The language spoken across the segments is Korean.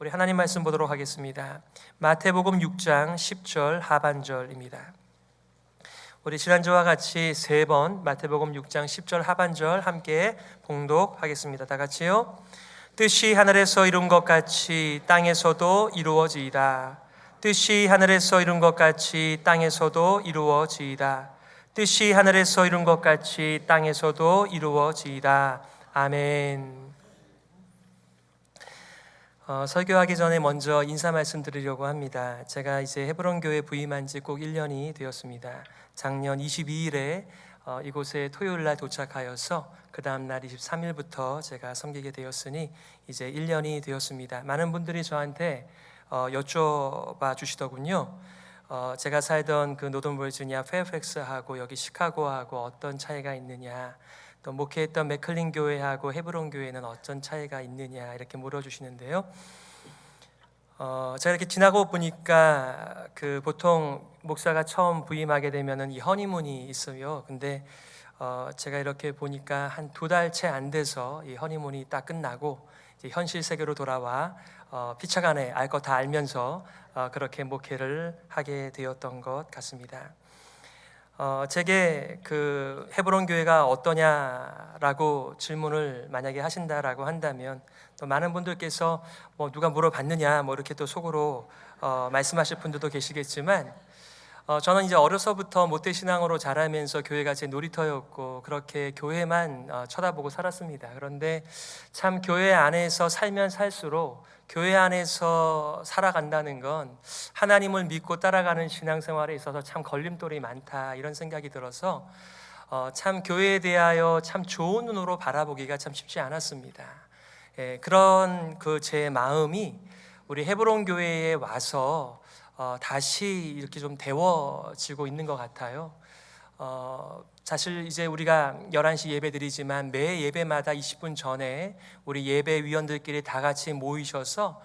우리 하나님 말씀 보도록 하겠습니다. 마태복음 6장 10절 하반절입니다. 우리 지난주와 같이 세 번 마태복음 6장 10절 하반절 함께 봉독하겠습니다. 다 같이요. 뜻이 하늘에서 이룬 것 같이 땅에서도 이루어지이다. 뜻이 하늘에서 이룬 것 같이 땅에서도 이루어지이다. 뜻이 하늘에서 이룬 것 같이 땅에서도 이루어지이다. 아멘. 설교하기 전에 먼저 인사 말씀 드리려고 합니다. 제가 이제 헤브론 교회 부임한 지 꼭 1년이 되었습니다. 작년 22일에 이곳에 토요일 날 도착하여서 그 다음 날 23일부터 제가 섬기게 되었으니 이제 1년이 되었습니다. 많은 분들이 저한테 여쭤봐 주시더군요. 제가 살던 그 노던 버지니아 페어팩스하고 여기 시카고하고 어떤 차이가 있느냐, 또 목회했던 맥클린 교회하고 헤브론 교회는 어떤 차이가 있느냐 이렇게 물어주시는데요. 제가 이렇게 지나고 보니까 그 보통 목사가 처음 부임하게 되면은 이 허니문이 있어요. 근데 제가 이렇게 보니까 한 2달 채 안 돼서 이 허니문이 딱 끝나고 이제 현실 세계로 돌아와 피차간에 알 것 다 알면서 그렇게 목회를 하게 되었던 것 같습니다. 제게 그 헤브론 교회가 어떠냐라고 질문을 만약에 하신다라고 한다면 또 많은 분들께서 뭐 누가 물어봤느냐 뭐 이렇게 또 속으로 말씀하실 분들도 계시겠지만 저는 이제 어려서부터 모태신앙으로 자라면서 교회가 제 놀이터였고 그렇게 교회만 쳐다보고 살았습니다. 그런데 참 교회 안에서 살면 살수록 교회 안에서 살아간다는 건 하나님을 믿고 따라가는 신앙생활에 있어서 참 걸림돌이 많다 이런 생각이 들어서 참 교회에 대하여 참 좋은 눈으로 바라보기가 참 쉽지 않았습니다. 그런 그 제 마음이 우리 헤브론 교회에 와서 다시 이렇게 좀 데워지고 있는 것 같아요. 사실 이제 우리가 11시 예배 드리지만 매 예배마다 20분 전에 우리 예배위원들끼리 다 같이 모이셔서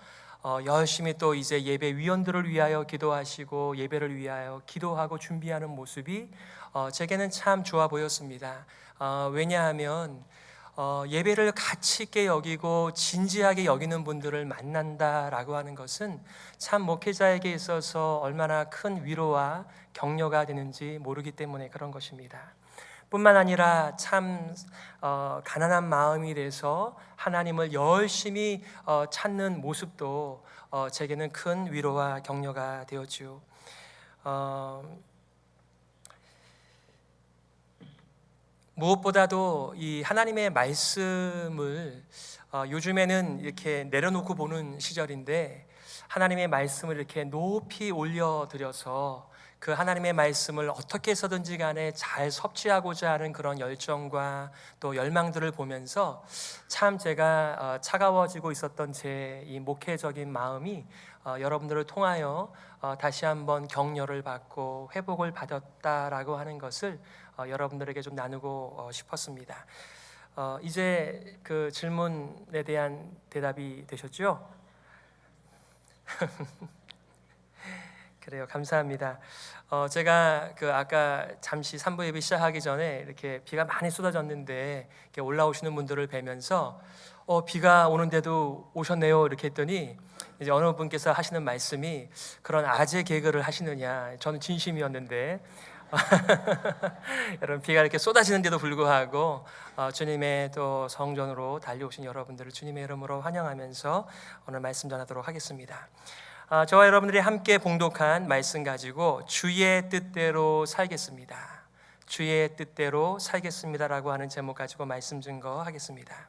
열심히 또 이제 예배위원들을 위하여 기도하시고 예배를 위하여 기도하고 준비하는 모습이 제게는 참 좋아 보였습니다. 왜냐하면 예배를 가치 있게 여기고 진지하게 여기는 분들을 만난다라고 하는 것은 참 목회자에게 있어서 얼마나 큰 위로와 격려가 되는지 모르기 때문에 그런 것입니다. 뿐만 아니라 참 가난한 마음이 돼서 하나님을 열심히 찾는 모습도 제게는 큰 위로와 격려가 되었지요. 무엇보다도 이 하나님의 말씀을 요즘에는 이렇게 내려놓고 보는 시절인데 하나님의 말씀을 이렇게 높이 올려드려서 그 하나님의 말씀을 어떻게 해서든지 간에 잘 섭취하고자 하는 그런 열정과 또 열망들을 보면서 참 제가 차가워지고 있었던 제 이 목회적인 마음이 여러분들을 통하여 다시 한번 격려를 받고 회복을 받았다라고 하는 것을 여러분들에게 좀 나누고 싶었습니다. 이제 그 질문에 대한 대답이 되셨죠? 그래요. 감사합니다. 제가 그 아까 잠시 3부 예배 시작하기 전에 이렇게 비가 많이 쏟아졌는데 이렇게 올라오시는 분들을 뵈면서 비가 오는데도 오셨네요 이렇게 했더니 이제 어느 분께서 하시는 말씀이 그런 아재 개그를 하시느냐. 저는 진심이었는데 여러분 비가 이렇게 쏟아지는데도 불구하고 주님의 또 성전으로 달려오신 여러분들을 주님의 이름으로 환영하면서 오늘 말씀 전하도록 하겠습니다. 저와 여러분들이 함께 봉독한 말씀 가지고 주의 뜻대로 살겠습니다. 주의 뜻대로 살겠습니다라고 하는 제목 가지고 말씀 증거하겠습니다.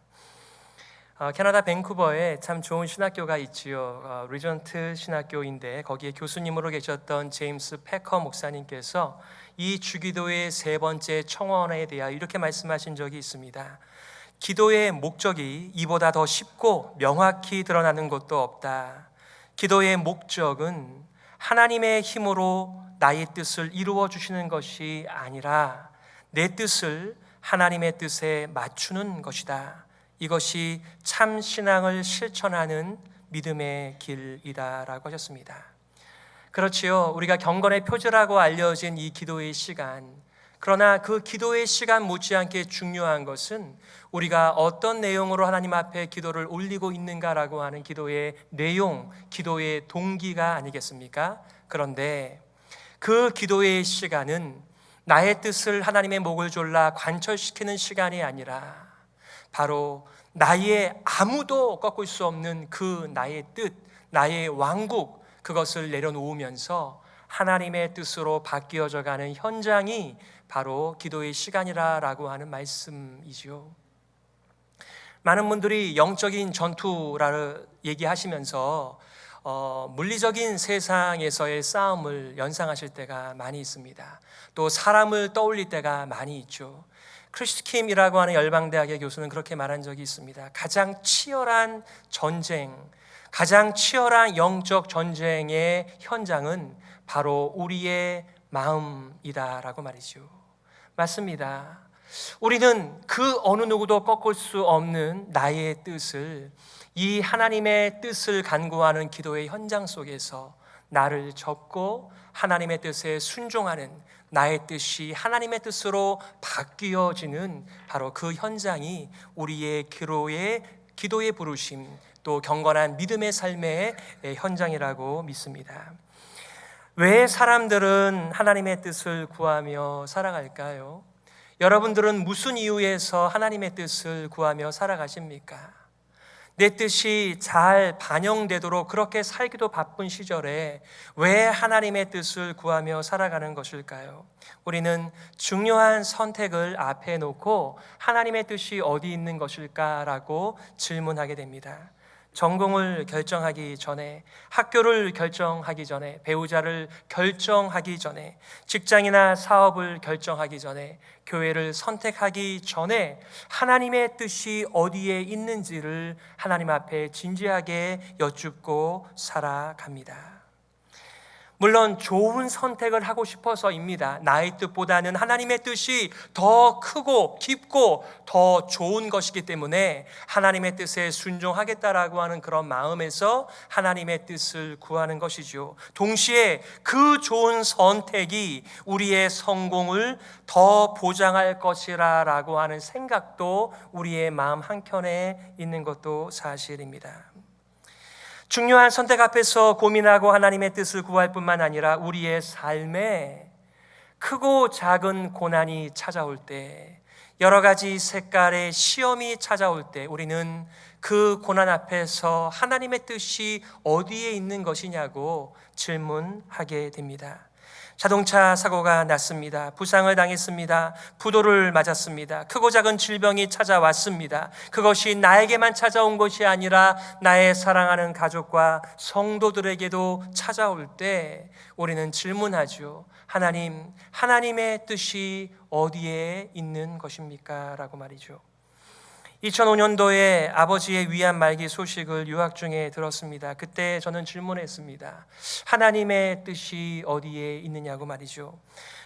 캐나다 밴쿠버에 참 좋은 신학교가 있지요. 리전트 신학교인데 거기에 교수님으로 계셨던 제임스 패커 목사님께서 이 주기도의 3번째 청원에 대하여 이렇게 말씀하신 적이 있습니다. 기도의 목적이 이보다 더 쉽고 명확히 드러나는 것도 없다. 기도의 목적은 하나님의 힘으로 나의 뜻을 이루어 주시는 것이 아니라 내 뜻을 하나님의 뜻에 맞추는 것이다. 이것이 참 신앙을 실천하는 믿음의 길이다라고 하셨습니다. 그렇지요. 우리가 경건의 표제라고 알려진 이 기도의 시간, 그러나 그 기도의 시간 못지않게 중요한 것은 우리가 어떤 내용으로 하나님 앞에 기도를 올리고 있는가라고 하는 기도의 내용, 기도의 동기가 아니겠습니까? 그런데 그 기도의 시간은 나의 뜻을 하나님의 목을 졸라 관철시키는 시간이 아니라 바로 나의 아무도 꺾을 수 없는 그 나의 뜻, 나의 왕국, 그것을 내려놓으면서 하나님의 뜻으로 바뀌어져 가는 현장이 바로 기도의 시간이라고 하는 말씀이지요. 많은 분들이 영적인 전투라를 얘기하시면서 물리적인 세상에서의 싸움을 연상하실 때가 많이 있습니다. 또 사람을 떠올릴 때가 많이 있죠. 크리스 킴이라고 하는 열방대학의 교수는 그렇게 말한 적이 있습니다. 가장 치열한 전쟁, 가장 치열한 영적 전쟁의 현장은 바로 우리의 마음이다라고 말이죠. 맞습니다. 우리는 그 어느 누구도 꺾을 수 없는 나의 뜻을, 이 하나님의 뜻을 간구하는 기도의 현장 속에서 나를 접고 하나님의 뜻에 순종하는, 나의 뜻이 하나님의 뜻으로 바뀌어지는 바로 그 현장이 우리의 기도의 부르심, 또 경건한 믿음의 삶의 현장이라고 믿습니다. 왜 사람들은 하나님의 뜻을 구하며 살아갈까요? 여러분들은 무슨 이유에서 하나님의 뜻을 구하며 살아가십니까? 내 뜻이 잘 반영되도록 그렇게 살기도 바쁜 시절에 왜 하나님의 뜻을 구하며 살아가는 것일까요? 우리는 중요한 선택을 앞에 놓고 하나님의 뜻이 어디 있는 것일까라고 질문하게 됩니다. 전공을 결정하기 전에, 학교를 결정하기 전에, 배우자를 결정하기 전에, 직장이나 사업을 결정하기 전에, 교회를 선택하기 전에 하나님의 뜻이 어디에 있는지를 하나님 앞에 진지하게 여쭙고 살아갑니다. 물론 좋은 선택을 하고 싶어서입니다. 나의 뜻보다는 하나님의 뜻이 더 크고 깊고 더 좋은 것이기 때문에 하나님의 뜻에 순종하겠다라고 하는 그런 마음에서 하나님의 뜻을 구하는 것이죠. 동시에 그 좋은 선택이 우리의 성공을 더 보장할 것이라고 하는 생각도 우리의 마음 한켠에 있는 것도 사실입니다. 중요한 선택 앞에서 고민하고 하나님의 뜻을 구할 뿐만 아니라 우리의 삶에 크고 작은 고난이 찾아올 때, 여러 가지 색깔의 시험이 찾아올 때 우리는 그 고난 앞에서 하나님의 뜻이 어디에 있는 것이냐고 질문하게 됩니다. 자동차 사고가 났습니다. 부상을 당했습니다. 부도를 맞았습니다. 크고 작은 질병이 찾아왔습니다. 그것이 나에게만 찾아온 것이 아니라 나의 사랑하는 가족과 성도들에게도 찾아올 때 우리는 질문하죠. 하나님, 하나님의 뜻이 어디에 있는 것입니까? 라고 말이죠. 2005년도에 아버지의 위암 말기 소식을 유학 중에 들었습니다. 그때 저는 질문했습니다. 하나님의 뜻이 어디에 있느냐고 말이죠.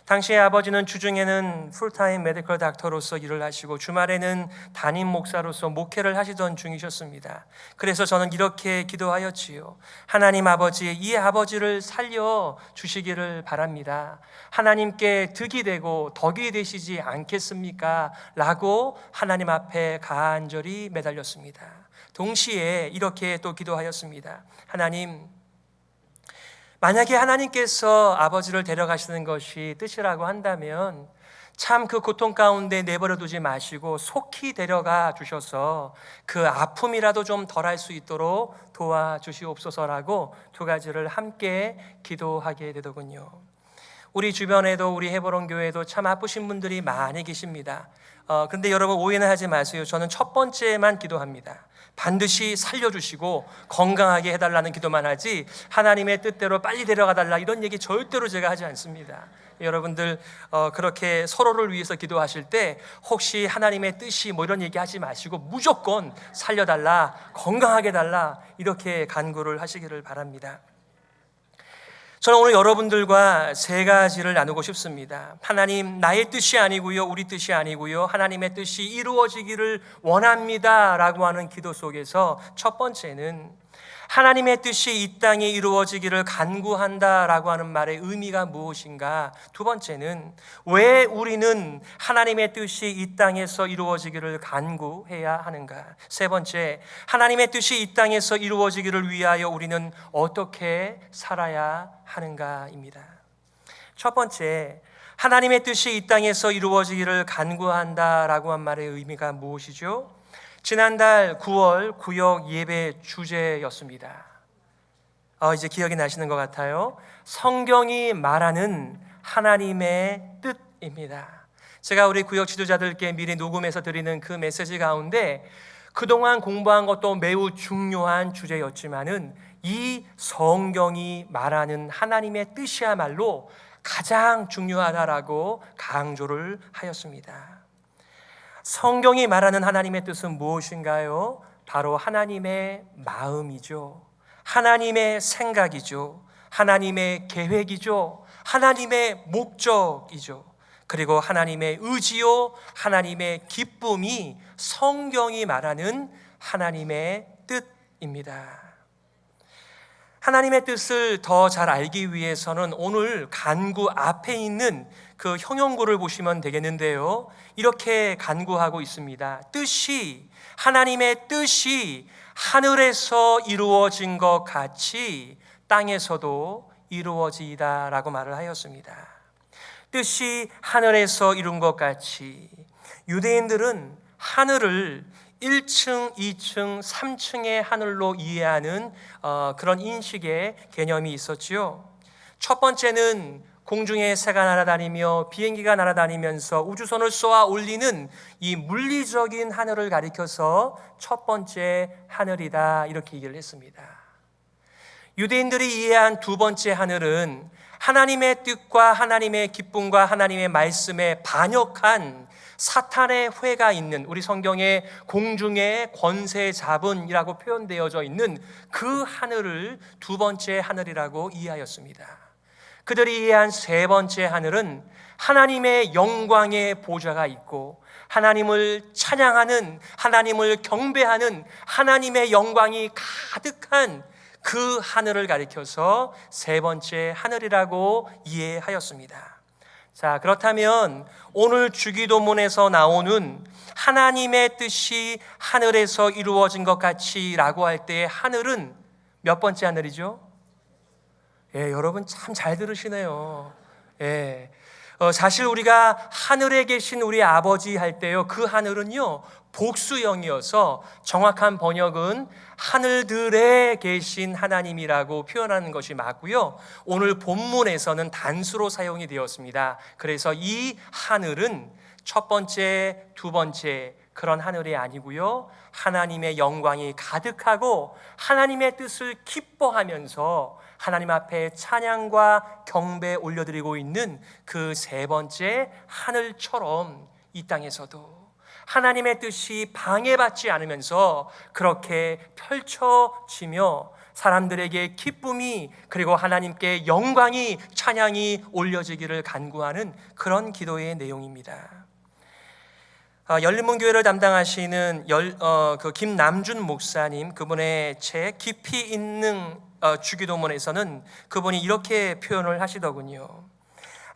당시에 아버지는 주중에는 풀타임 메디컬 닥터로서 일을 하시고 주말에는 담임 목사로서 목회를 하시던 중이셨습니다. 그래서 저는 이렇게 기도하였지요. 하나님 아버지, 이 아버지를 살려 주시기를 바랍니다. 하나님께 득이 되고 덕이 되시지 않겠습니까? 라고 하나님 앞에 간절히 매달렸습니다. 동시에 이렇게 또 기도하였습니다. 하나님, 만약에 하나님께서 아버지를 데려가시는 것이 뜻이라고 한다면 참 그 고통 가운데 내버려 두지 마시고 속히 데려가 주셔서 그 아픔이라도 좀 덜할 수 있도록 도와주시옵소서라고 두 가지를 함께 기도하게 되더군요. 우리 주변에도, 우리 해보론 교회도 참 아프신 분들이 많이 계십니다. 그런데 여러분 오해는 하지 마세요. 저는 첫 번째만 기도합니다. 반드시 살려주시고 건강하게 해달라는 기도만 하지 하나님의 뜻대로 빨리 데려가달라 이런 얘기 절대로 제가 하지 않습니다. 여러분들 그렇게 서로를 위해서 기도하실 때 혹시 하나님의 뜻이 뭐 이런 얘기 하지 마시고 무조건 살려달라, 건강하게 달라 이렇게 간구를 하시기를 바랍니다. 저는 오늘 여러분들과 세 가지를 나누고 싶습니다. 하나님, 나의 뜻이 아니고요, 우리 뜻이 아니고요, 하나님의 뜻이 이루어지기를 원합니다 라고 하는 기도 속에서 첫 번째는 하나님의 뜻이 이 땅에 이루어지기를 간구한다라고 하는 말의 의미가 무엇인가? 두 번째는 왜 우리는 하나님의 뜻이 이 땅에서 이루어지기를 간구해야 하는가? 세 번째, 하나님의 뜻이 이 땅에서 이루어지기를 위하여 우리는 어떻게 살아야 하는가입니다. 첫 번째, 하나님의 뜻이 이 땅에서 이루어지기를 간구한다라고 한 말의 의미가 무엇이죠? 지난달 9월 구역 예배 주제였습니다. 이제 기억이 나시는 것 같아요. 성경이 말하는 하나님의 뜻입니다. 제가 우리 구역 지도자들께 미리 녹음해서 드리는 그 메시지 가운데 그동안 공부한 것도 매우 중요한 주제였지만은 이 성경이 말하는 하나님의 뜻이야말로 가장 중요하다라고 강조를 하였습니다. 성경이 말하는 하나님의 뜻은 무엇인가요? 바로 하나님의 마음이죠. 하나님의 생각이죠. 하나님의 계획이죠. 하나님의 목적이죠. 그리고 하나님의 의지요, 하나님의 기쁨이 성경이 말하는 하나님의 뜻입니다. 하나님의 뜻을 더 잘 알기 위해서는 오늘 간구 앞에 있는 그 형용구를 보시면 되겠는데요. 이렇게 간구하고 있습니다. 하나님의 뜻이 하늘에서 이루어진 것 같이 땅에서도 이루어지이다 라고 말을 하였습니다. 뜻이 하늘에서 이룬 것 같이. 유대인들은 하늘을 1층, 2층, 3층의 하늘로 이해하는 그런 인식의 개념이 있었지요. 첫 번째는 공중에 새가 날아다니며 비행기가 날아다니면서 우주선을 쏘아 올리는 이 물리적인 하늘을 가리켜서 첫 번째 하늘이다 이렇게 얘기를 했습니다. 유대인들이 이해한 두 번째 하늘은 하나님의 뜻과 하나님의 기쁨과 하나님의 말씀에 반역한 사탄의 회가 있는, 우리 성경에 공중의 권세 잡은이라고 표현되어져 있는 그 하늘을 두 번째 하늘이라고 이해하였습니다. 그들이 이해한 세 번째 하늘은 하나님의 영광의 보좌가 있고 하나님을 찬양하는, 하나님을 경배하는 하나님의 영광이 가득한 그 하늘을 가리켜서 세 번째 하늘이라고 이해하였습니다. 자, 그렇다면 오늘 주기도문에서 나오는 하나님의 뜻이 하늘에서 이루어진 것 같이 라고 할 때의 하늘은 몇 번째 하늘이죠? 여러분 참 잘 들으시네요. 사실 우리가 하늘에 계신 우리 아버지 할 때요, 그 하늘은요 복수형이어서 정확한 번역은 하늘들에 계신 하나님이라고 표현하는 것이 맞고요, 오늘 본문에서는 단수로 사용이 되었습니다. 그래서 이 하늘은 첫 번째, 두 번째 그런 하늘이 아니고요, 하나님의 영광이 가득하고 하나님의 뜻을 기뻐하면서 하나님 앞에 찬양과 경배 올려드리고 있는 그 세 번째 하늘처럼 이 땅에서도 하나님의 뜻이 방해받지 않으면서 그렇게 펼쳐지며 사람들에게 기쁨이, 그리고 하나님께 영광이, 찬양이 올려지기를 간구하는 그런 기도의 내용입니다. 열린문교회를 담당하시는 그 김남준 목사님, 그분의 책 깊이 있는 주기도문에서는 그분이 이렇게 표현을 하시더군요.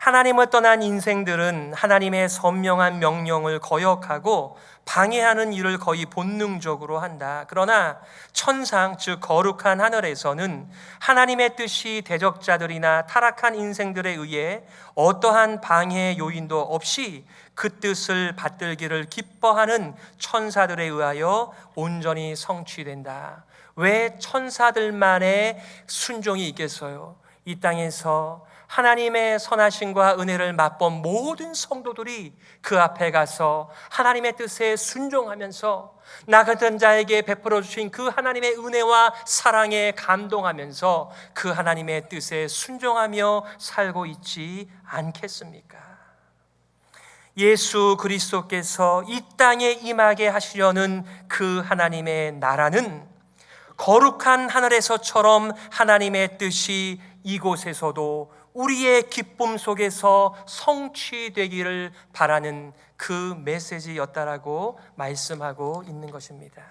하나님을 떠난 인생들은 하나님의 선명한 명령을 거역하고 방해하는 일을 거의 본능적으로 한다. 그러나 천상, 즉 거룩한 하늘에서는 하나님의 뜻이 대적자들이나 타락한 인생들에 의해 어떠한 방해 요인도 없이 그 뜻을 받들기를 기뻐하는 천사들에 의하여 온전히 성취된다. 왜 천사들만의 순종이 있겠어요? 이 땅에서 하나님의 선하심과 은혜를 맛본 모든 성도들이 그 앞에 가서 하나님의 뜻에 순종하면서 나 같은 자에게 베풀어 주신 그 하나님의 은혜와 사랑에 감동하면서 그 하나님의 뜻에 순종하며 살고 있지 않겠습니까? 예수 그리스도께서 이 땅에 임하게 하시려는 그 하나님의 나라는 거룩한 하늘에서처럼 하나님의 뜻이 이곳에서도 우리의 기쁨 속에서 성취되기를 바라는 그 메시지였다라고 말씀하고 있는 것입니다.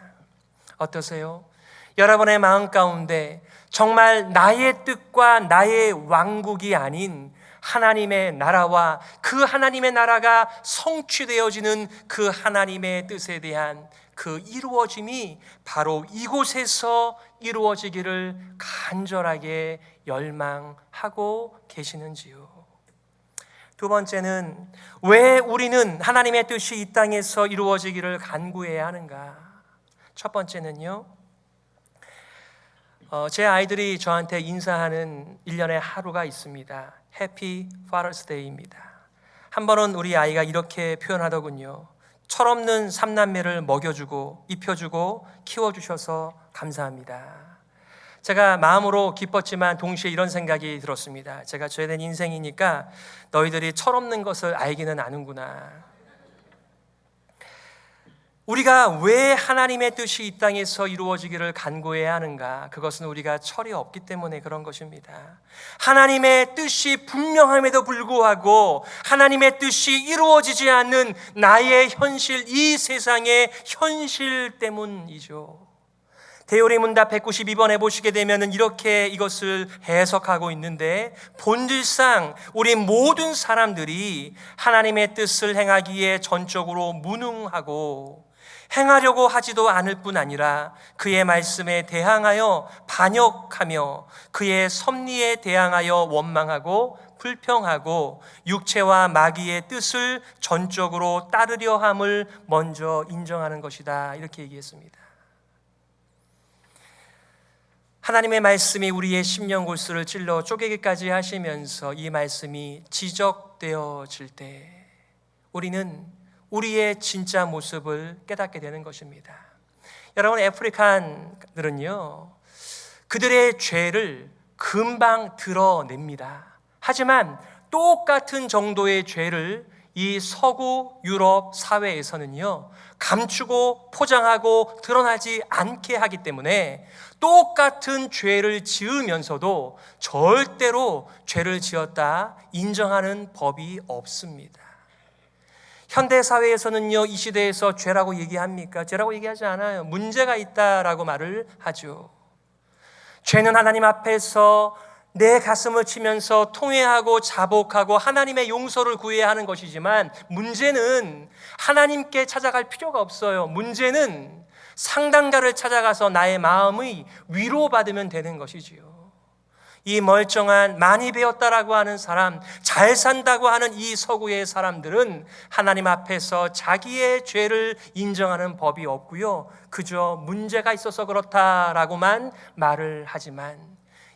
어떠세요? 여러분의 마음 가운데 정말 나의 뜻과 나의 왕국이 아닌 하나님의 나라와 그 하나님의 나라가 성취되어지는 그 하나님의 뜻에 대한 그 이루어짐이 바로 이곳에서 이루어지기를 간절하게 열망하고 계시는지요? 두 번째는 왜 우리는 하나님의 뜻이 이 땅에서 이루어지기를 간구해야 하는가? 첫 번째는요, 제 아이들이 저한테 인사하는 1년에 하루가 있습니다. 해피 파더스 데이입니다. 한 번은 우리 아이가 이렇게 표현하더군요. 철없는 삼남매를 먹여주고 입혀주고 키워주셔서 감사합니다. 제가 마음으로 기뻤지만 동시에 이런 생각이 들었습니다. 제가 죄된 인생이니까 너희들이 철없는 것을 알기는 아는구나. 우리가 왜 하나님의 뜻이 이 땅에서 이루어지기를 간구해야 하는가? 그것은 우리가 철이 없기 때문에 그런 것입니다. 하나님의 뜻이 분명함에도 불구하고 하나님의 뜻이 이루어지지 않는 나의 현실, 이 세상의 현실 때문이죠. 대요리문답 192번에 보시게 되면 이렇게 이것을 해석하고 있는데, 본질상 우리 모든 사람들이 하나님의 뜻을 행하기에 전적으로 무능하고 행하려고 하지도 않을 뿐 아니라 그의 말씀에 대항하여 반역하며 그의 섭리에 대항하여 원망하고 불평하고 육체와 마귀의 뜻을 전적으로 따르려 함을 먼저 인정하는 것이다, 이렇게 얘기했습니다. 하나님의 말씀이 우리의 심령 골수를 찔러 쪼개기까지 하시면서 이 말씀이 지적되어질 때 우리는 우리의 진짜 모습을 깨닫게 되는 것입니다. 여러분, 아프리칸들은요, 그들의 죄를 금방 드러냅니다. 하지만 똑같은 정도의 죄를 이 서구 유럽 사회에서는요, 감추고 포장하고 드러나지 않게 하기 때문에 똑같은 죄를 지으면서도 절대로 죄를 지었다 인정하는 법이 없습니다. 현대 사회에서는요, 이 시대에서 죄라고 얘기합니까? 죄라고 얘기하지 않아요. 문제가 있다라고 말을 하죠. 죄는 하나님 앞에서 내 가슴을 치면서 통회하고 자복하고 하나님의 용서를 구해야 하는 것이지만, 문제는 하나님께 찾아갈 필요가 없어요. 문제는 상담가를 찾아가서 나의 마음의 위로받으면 되는 것이지요. 이 멀쩡한 많이 배웠다라고 하는 사람, 잘 산다고 하는 이 서구의 사람들은 하나님 앞에서 자기의 죄를 인정하는 법이 없고요, 그저 문제가 있어서 그렇다라고만 말을 하지만,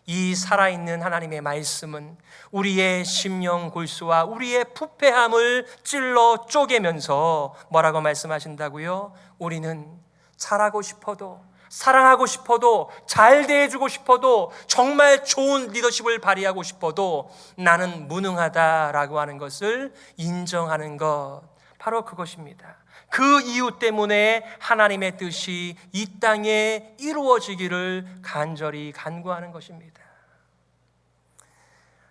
이 살아있는 하나님의 말씀은 우리의 심령 골수와 우리의 부패함을 찔러 쪼개면서 뭐라고 말씀하신다고요? 우리는 잘하고 싶어도, 사랑하고 싶어도, 잘 대해주고 싶어도, 정말 좋은 리더십을 발휘하고 싶어도 나는 무능하다라고 하는 것을 인정하는 것, 바로 그것입니다. 그 이유 때문에 하나님의 뜻이 이 땅에 이루어지기를 간절히 간구하는 것입니다.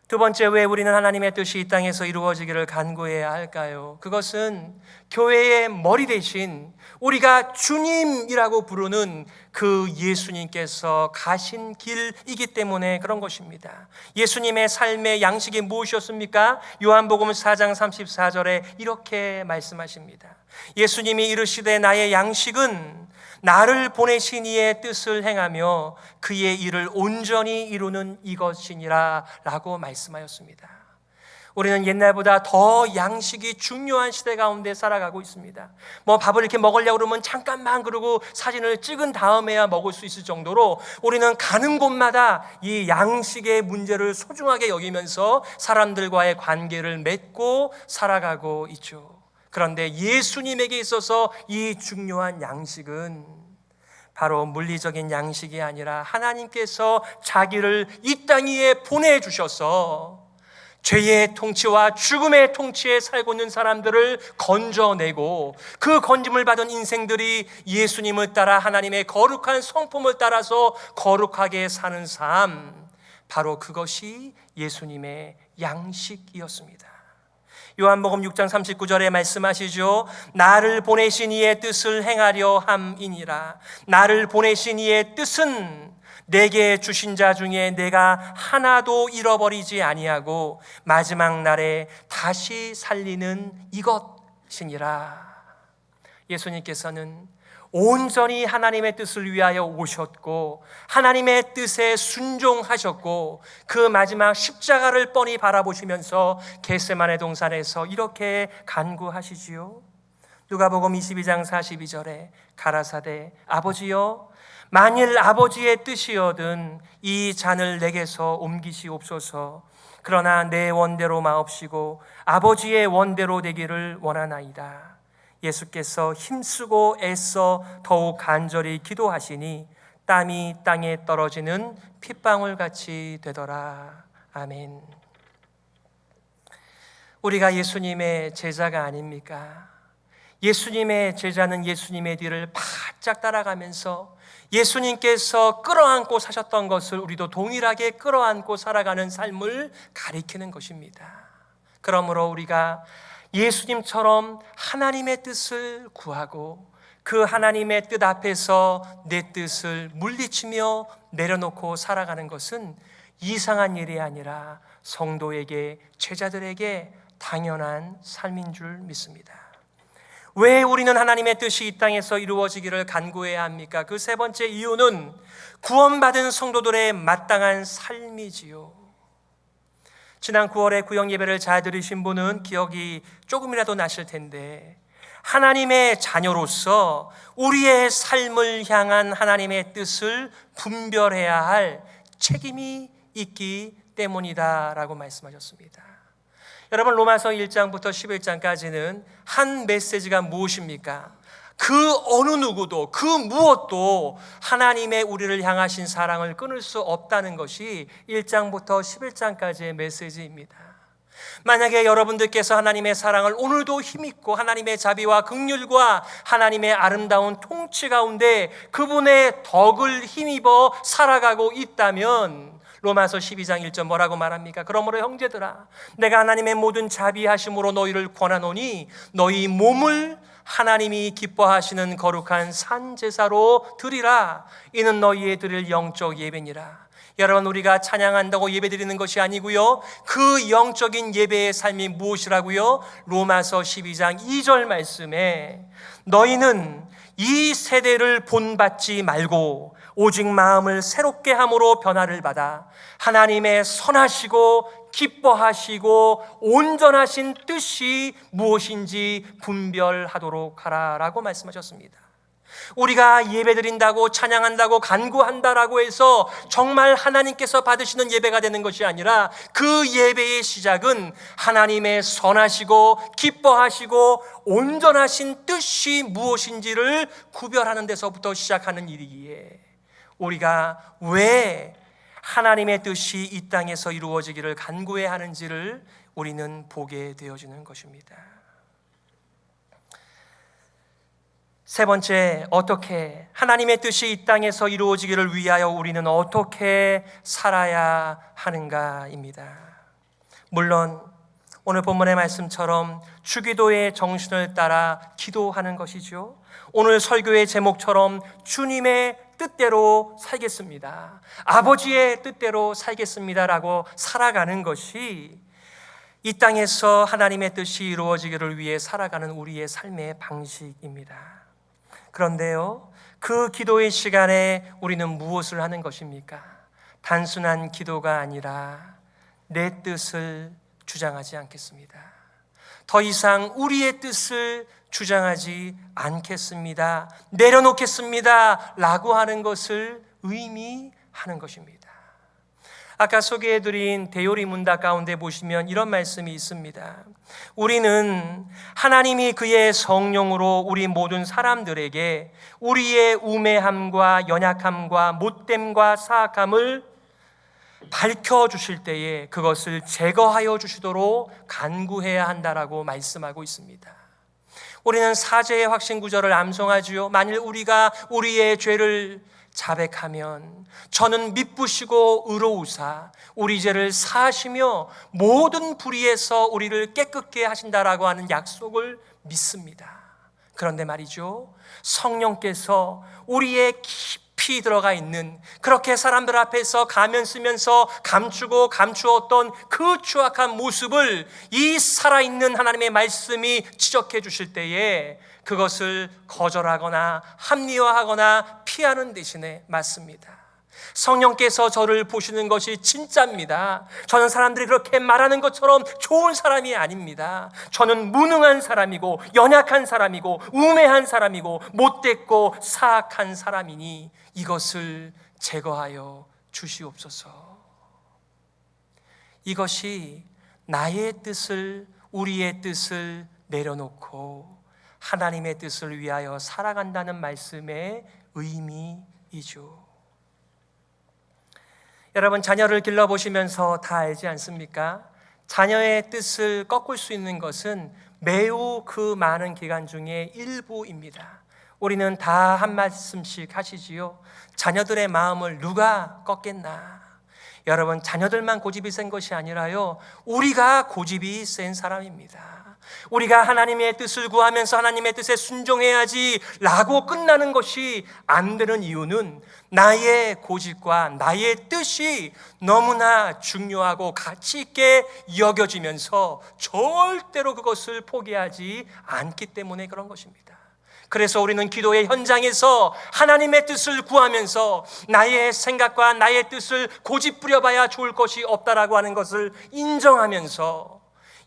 두 번째, 왜 우리는 하나님의 뜻이 이 땅에서 이루어지기를 간구해야 할까요? 그것은 교회의 머리 대신 우리가 주님이라고 부르는 그 예수님께서 가신 길이기 때문에 그런 것입니다. 예수님의 삶의 양식이 무엇이었습니까? 요한복음 4장 34절에 이렇게 말씀하십니다. 예수님이 이르시되 나의 양식은 나를 보내신 이의 뜻을 행하며 그의 일을 온전히 이루는 이것이니라 라고 말씀하였습니다. 우리는 옛날보다 더 양식이 중요한 시대 가운데 살아가고 있습니다. 밥을 이렇게 먹으려고 그러면 잠깐만 그러고 사진을 찍은 다음에야 먹을 수 있을 정도로 우리는 가는 곳마다 이 양식의 문제를 소중하게 여기면서 사람들과의 관계를 맺고 살아가고 있죠. 그런데 예수님에게 있어서 이 중요한 양식은 바로 물리적인 양식이 아니라 하나님께서 자기를 이 땅 위에 보내주셔서 죄의 통치와 죽음의 통치에 살고 있는 사람들을 건져내고 그 건짐을 받은 인생들이 예수님을 따라 하나님의 거룩한 성품을 따라서 거룩하게 사는 삶, 바로 그것이 예수님의 양식이었습니다. 요한복음 6장 39절에 말씀하시죠. 나를 보내신 이의 뜻을 행하려 함이니라. 나를 보내신 이의 뜻은 내게 주신 자 중에 내가 하나도 잃어버리지 아니하고 마지막 날에 다시 살리는 이것이니라. 예수님께서는 온전히 하나님의 뜻을 위하여 오셨고 하나님의 뜻에 순종하셨고 그 마지막 십자가를 뻔히 바라보시면서 겟세마네 동산에서 이렇게 간구하시지요. 누가복음 22장 42절에 가라사대 아버지여 만일 아버지의 뜻이여든 이 잔을 내게서 옮기시옵소서. 그러나 내 원대로 마옵시고 아버지의 원대로 되기를 원하나이다. 예수께서 힘쓰고 애써 더욱 간절히 기도하시니 땀이 땅에 떨어지는 핏방울같이 되더라. 아멘. 우리가 예수님의 제자가 아닙니까? 예수님의 제자는 예수님의 뒤를 바짝 따라가면서 예수님께서 끌어안고 사셨던 것을 우리도 동일하게 끌어안고 살아가는 삶을 가리키는 것입니다. 그러므로 우리가 예수님처럼 하나님의 뜻을 구하고 그 하나님의 뜻 앞에서 내 뜻을 물리치며 내려놓고 살아가는 것은 이상한 일이 아니라 성도에게, 제자들에게 당연한 삶인 줄 믿습니다. 왜 우리는 하나님의 뜻이 이 땅에서 이루어지기를 간구해야 합니까? 그 세 번째 이유는 구원받은 성도들의 마땅한 삶이지요. 지난 9월에 구역 예배를 잘 들으신 분은 기억이 조금이라도 나실 텐데 하나님의 자녀로서 우리의 삶을 향한 하나님의 뜻을 분별해야 할 책임이 있기 때문이다라고 말씀하셨습니다. 여러분 로마서 1장부터 11장까지는 한 메시지가 무엇입니까? 그 어느 누구도 그 무엇도 하나님의 우리를 향하신 사랑을 끊을 수 없다는 것이 1장부터 11장까지의 메시지입니다. 만약에 여러분들께서 하나님의 사랑을 오늘도 힘있고 하나님의 자비와 긍휼과 하나님의 아름다운 통치 가운데 그분의 덕을 힘입어 살아가고 있다면 로마서 12장 1절 뭐라고 말합니까? 그러므로 형제들아 내가 하나님의 모든 자비하심으로 너희를 권하노니 너희 몸을 하나님이 기뻐하시는 거룩한 산제사로 드리라. 이는 너희의 드릴 영적 예배니라. 여러분 우리가 찬양한다고 예배드리는 것이 아니고요, 그 영적인 예배의 삶이 무엇이라고요? 로마서 12장 2절 말씀에 너희는 이 세대를 본받지 말고 오직 마음을 새롭게 함으로 변화를 받아 하나님의 선하시고 기뻐하시고 온전하신 뜻이 무엇인지 분별하도록 하라라고 말씀하셨습니다. 우리가 예배드린다고 찬양한다고 간구한다라고 해서 정말 하나님께서 받으시는 예배가 되는 것이 아니라 그 예배의 시작은 하나님의 선하시고 기뻐하시고 온전하신 뜻이 무엇인지를 구별하는 데서부터 시작하는 일이기에 우리가 왜 하나님의 뜻이 이 땅에서 이루어지기를 간구해야 하는지를 우리는 보게 되어지는 것입니다. 세 번째, 어떻게 하나님의 뜻이 이 땅에서 이루어지기를 위하여 우리는 어떻게 살아야 하는가입니다. 물론 오늘 본문의 말씀처럼 주기도의 정신을 따라 기도하는 것이죠. 오늘 설교의 제목처럼 주님의 뜻대로 살겠습니다, 아버지의 뜻대로 살겠습니다라고 살아가는 것이 이 땅에서 하나님의 뜻이 이루어지기를 위해 살아가는 우리의 삶의 방식입니다. 그런데요, 그 기도의 시간에 우리는 무엇을 하는 것입니까? 단순한 기도가 아니라 내 뜻을 주장하지 않겠습니다, 더 이상 우리의 뜻을 주장하지 않겠습니다, 내려놓겠습니다 라고 하는 것을 의미하는 것입니다. 아까 소개해드린 대요리 문답 가운데 보시면 이런 말씀이 있습니다. 우리는 하나님이 그의 성령으로 우리 모든 사람들에게 우리의 우매함과 연약함과 못됨과 사악함을 밝혀주실 때에 그것을 제거하여 주시도록 간구해야 한다라고 말씀하고 있습니다. 우리는 사죄의 확신 구절을 암송하지요. 만일 우리가 우리의 죄를 자백하면 저는 미쁘시고 의로우사 우리 죄를 사하시며 모든 불의에서 우리를 깨끗게 하신다라고 하는 약속을 믿습니다. 그런데 말이죠, 성령께서 우리의 깊이 들어가 있는, 그렇게 사람들 앞에서 가면 쓰면서 감추고 감추었던 그 추악한 모습을 이 살아있는 하나님의 말씀이 지적해 주실 때에 그것을 거절하거나 합리화하거나 피하는 대신에 맞습니다. 성령께서 저를 보시는 것이 진짜입니다. 저는 사람들이 그렇게 말하는 것처럼 좋은 사람이 아닙니다. 저는 무능한 사람이고 연약한 사람이고 우매한 사람이고 못됐고 사악한 사람이니 이것을 제거하여 주시옵소서. 이것이 나의 뜻을, 우리의 뜻을 내려놓고 하나님의 뜻을 위하여 살아간다는 말씀의 의미이죠. 여러분, 자녀를 길러보시면서 다 알지 않습니까? 자녀의 뜻을 꺾을 수 있는 것은 매우 그 많은 기간 중에 일부입니다. 우리는 다 한 말씀씩 하시지요. 자녀들의 마음을 누가 꺾겠나? 여러분, 자녀들만 고집이 센 것이 아니라요, 우리가 고집이 센 사람입니다. 우리가 하나님의 뜻을 구하면서 하나님의 뜻에 순종해야지 라고 끝나는 것이 안 되는 이유는 나의 고집과 나의 뜻이 너무나 중요하고 가치 있게 여겨지면서 절대로 그것을 포기하지 않기 때문에 그런 것입니다. 그래서 우리는 기도의 현장에서 하나님의 뜻을 구하면서 나의 생각과 나의 뜻을 고집 부려봐야 좋을 것이 없다라고 하는 것을 인정하면서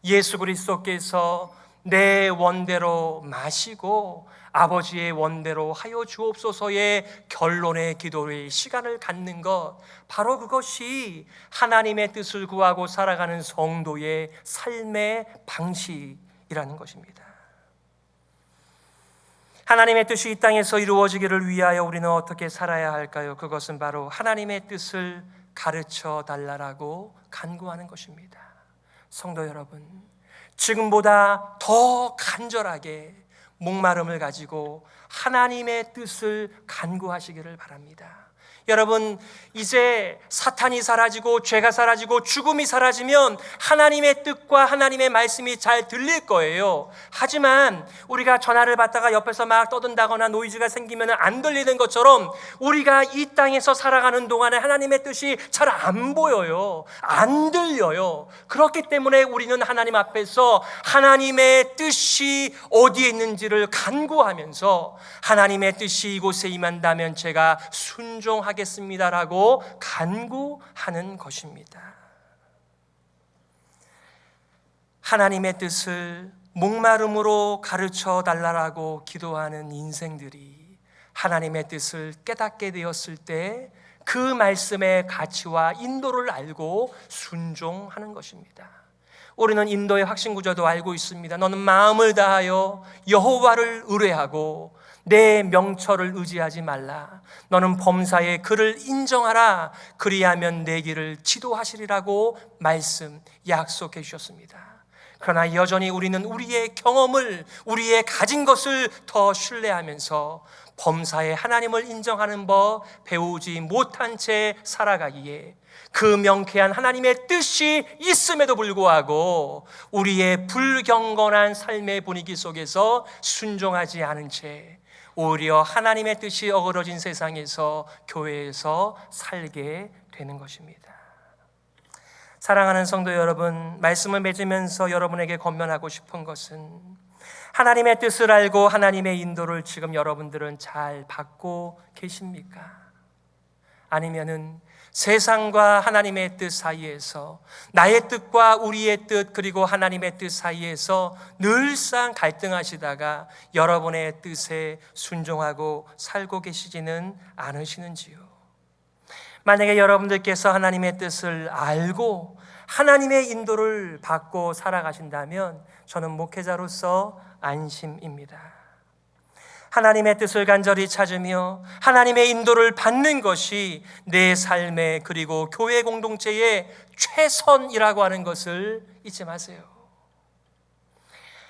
예수 그리스도께서 내 원대로 마시고 아버지의 원대로 하여 주옵소서의 결론의 기도의 시간을 갖는 것, 바로 그것이 하나님의 뜻을 구하고 살아가는 성도의 삶의 방식이라는 것입니다. 하나님의 뜻이 이 땅에서 이루어지기를 위하여 우리는 어떻게 살아야 할까요? 그것은 바로 하나님의 뜻을 가르쳐 달라라고 간구하는 것입니다. 성도 여러분, 지금보다 더 간절하게 목마름을 가지고 하나님의 뜻을 간구하시기를 바랍니다. 여러분, 이제 사탄이 사라지고 죄가 사라지고 죽음이 사라지면 하나님의 뜻과 하나님의 말씀이 잘 들릴 거예요. 하지만 우리가 전화를 받다가 옆에서 막 떠든다거나 노이즈가 생기면 안 들리는 것처럼 우리가 이 땅에서 살아가는 동안에 하나님의 뜻이 잘 안 보여요. 안 들려요. 그렇기 때문에 우리는 하나님 앞에서 하나님의 뜻이 어디에 있는지를 간구하면서 하나님의 뜻이 이곳에 임한다면 제가 순종하겠습니다라고 간구하는 것입니다. 하나님의 뜻을 목마름으로 가르쳐 달라고 기도하는 인생들이 하나님의 뜻을 깨닫게 되었을 때 그 말씀의 가치와 인도를 알고 순종하는 것입니다. 우리는 인도의 확신 구조도 알고 있습니다. 너는 마음을 다하여 여호와를 의뢰하고 내 명철을 의지하지 말라. 너는 범사에 그를 인정하라. 그리하면 내 길을 지도하시리라고 말씀 약속해 주셨습니다. 그러나 여전히 우리는 우리의 경험을, 우리의 가진 것을 더 신뢰하면서 범사에 하나님을 인정하는 법 배우지 못한 채 살아가기에 그 명쾌한 하나님의 뜻이 있음에도 불구하고 우리의 불경건한 삶의 분위기 속에서 순종하지 않은 채 오히려 하나님의 뜻이 어그러진 세상에서, 교회에서 살게 되는 것입니다. 사랑하는 성도 여러분, 말씀을 맺으면서 여러분에게 권면하고 싶은 것은 하나님의 뜻을 알고 하나님의 인도를 지금 여러분들은 잘 받고 계십니까? 아니면은 세상과 하나님의 뜻 사이에서, 나의 뜻과 우리의 뜻 그리고 하나님의 뜻 사이에서 늘상 갈등하시다가 여러분의 뜻에 순종하고 살고 계시지는 않으시는지요? 만약에 여러분들께서 하나님의 뜻을 알고 하나님의 인도를 받고 살아가신다면 저는 목회자로서 안심입니다. 하나님의 뜻을 간절히 찾으며 하나님의 인도를 받는 것이 내 삶의 그리고 교회 공동체의 최선이라고 하는 것을 잊지 마세요.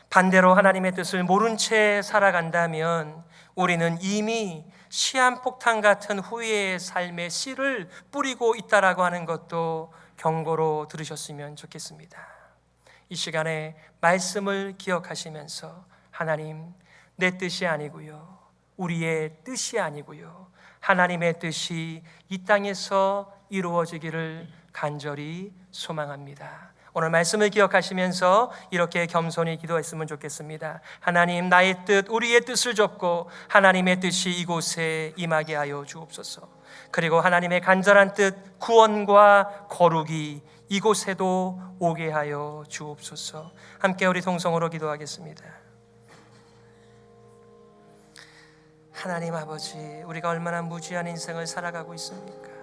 반대로 하나님의 뜻을 모른 채 살아간다면 우리는 이미 시한폭탄 같은 후회의 삶의 씨를 뿌리고 있다라고 하는 것도 경고로 들으셨으면 좋겠습니다. 이 시간에 말씀을 기억하시면서 하나님, 내 뜻이 아니고요, 우리의 뜻이 아니고요, 하나님의 뜻이 이 땅에서 이루어지기를 간절히 소망합니다. 오늘 말씀을 기억하시면서 이렇게 겸손히 기도했으면 좋겠습니다. 하나님, 나의 뜻, 우리의 뜻을 접고 하나님의 뜻이 이곳에 임하게 하여 주옵소서. 그리고 하나님의 간절한 뜻, 구원과 거룩이 이곳에도 오게 하여 주옵소서. 함께 우리 동성으로 기도하겠습니다. 하나님 아버지, 우리가 얼마나 무지한 인생을 살아가고 있습니까?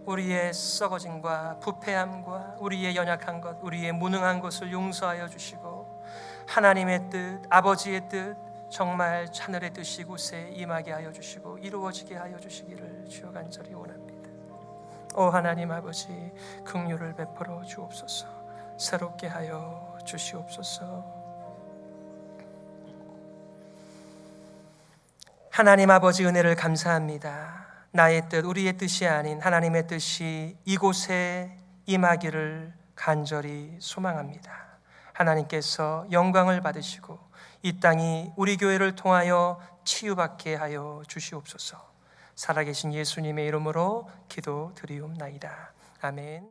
우리의 썩어짐과 부패함과 우리의 연약한 것, 우리의 무능한 것을 용서하여 주시고 하나님의 뜻, 아버지의 뜻, 정말 하늘의 뜻이 이곳에 임하게 하여 주시고 이루어지게 하여 주시기를 주여 간절히 원합니다. 오 하나님 아버지, 긍휼을 베풀어 주옵소서. 새롭게 하여 주시옵소서. 하나님 아버지, 은혜를 감사합니다. 나의 뜻, 우리의 뜻이 아닌 하나님의 뜻이 이곳에 임하기를 간절히 소망합니다. 하나님께서 영광을 받으시고 이 땅이 우리 교회를 통하여 치유받게 하여 주시옵소서. 살아계신 예수님의 이름으로 기도드리옵나이다. 아멘.